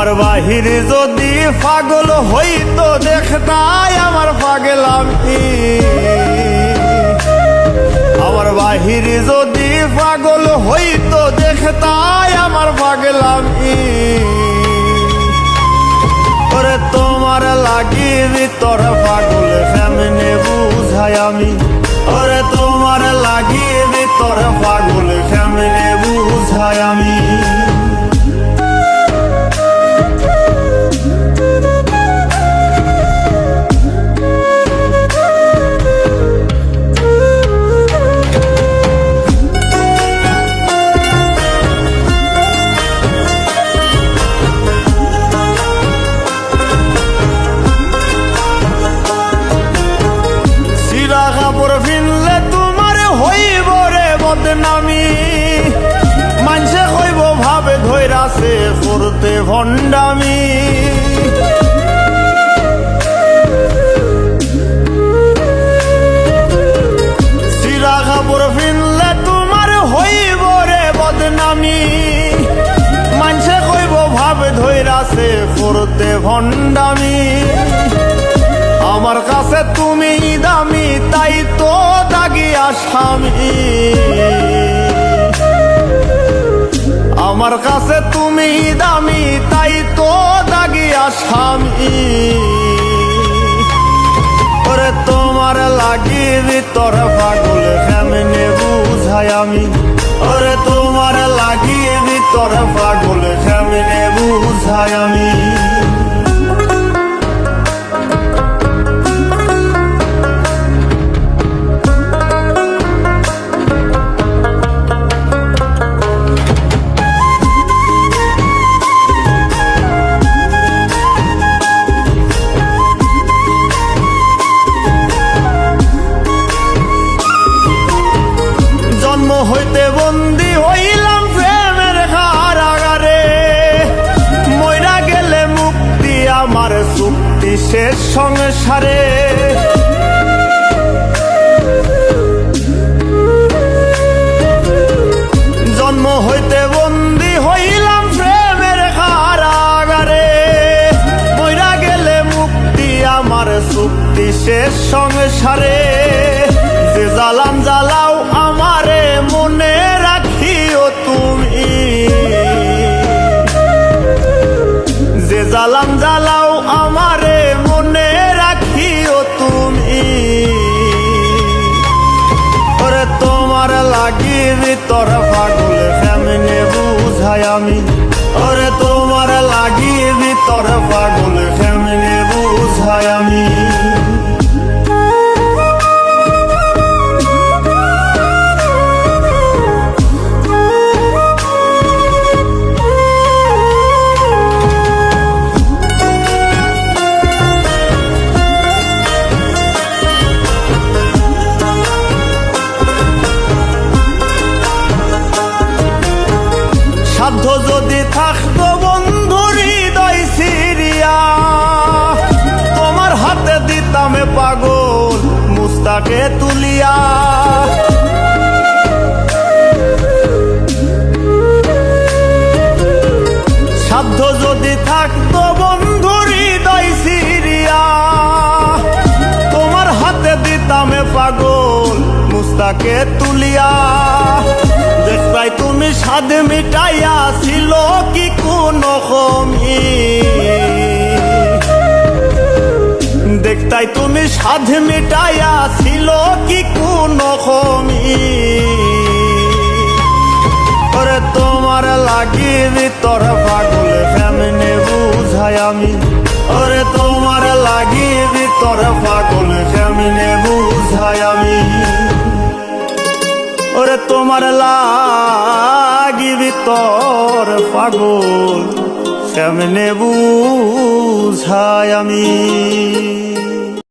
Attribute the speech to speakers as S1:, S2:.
S1: আমার বাহির যদি পাগল হইতো দেখতাই আমার পাগলামি। আমার বাহির যদি পাগল হইতো দেখতাই আমার পাগলামি। ওরে তোমার লাগি ভিতর পাগল কেমনে বুঝাই আমি। ওরে তোমার লাগি ভিতর পাগল কেমনে বুঝাই আমি। কাপড় ফিনলে তোমার হইব রে বদনামি। মানুষে কইব ভাবে ধইরাছে করতে ভণ্ডামি। চিরা কাপড় ফিনলে তোমার হইব রে বদনামি। মানুষে কইব ভাবে ধইরাছে করতে ভণ্ডামি। আমার কাছে তুমি দামি তাই তো দাগি আসামি। আমার কাছে তুমি দামি তাই তো দাগি আসামি। ওরে তোমার লাগি ভিতর পাগল কেমনে বুঝাই আমি। ওরে তোমার লাগি ভিতর পাগল কেমনে বুঝাই আমি। হইতে বন্দি হইলাম প্রেমের কারাগারে। মইরা গেলে মুক্তি আমার চুক্তি শেষ সংসারে। জন্ম হইতে বন্দি হইলাম প্রেমের কারাগারে। মইরা গেলে মুক্তি আমার চুক্তি শেষ সংসারে। যে জ্বালান জ্বালাও আমারে মনে রাখিও তুমি। যে জ্বালান জ্বালাও আমারে মনে রাখিও তুমি। ওরে তোমার লাগি ভিতর পাগল কেমনে বুঝাই আমি। ওরে তোমার লাগি ভিতর পাগল কেমনে বুঝাই আমি। সাধ্য যদি থাকতো বন্ধু হৃদয় সিরিয়া। তোমার হাতে দিতাম পাগল মুস্তাকে তুলিয়া। সাধ্য যদি থাকতো বন্ধু হৃদয় সিরিয়া। তোমার হাতে দিতাম পাগল মুস্তাকে তুলিয়া। দেখতাই তুমি স্বাদ মিটাইয়া ছিল কি কোনো কমি। দেখতাই তুমি স্বাদ মিটাইয়া ছিল কি কোনো কমি। ওরে তোমার লাগি ভিতর পাগল কেমনে বুঝাই আমি। ওরে তোমার লাগি ভিতর পাগল কেমনে বুঝাই আমি। ওরে তোমার লাগি ভিতর পাগল কেমনে বুঝাই আমি।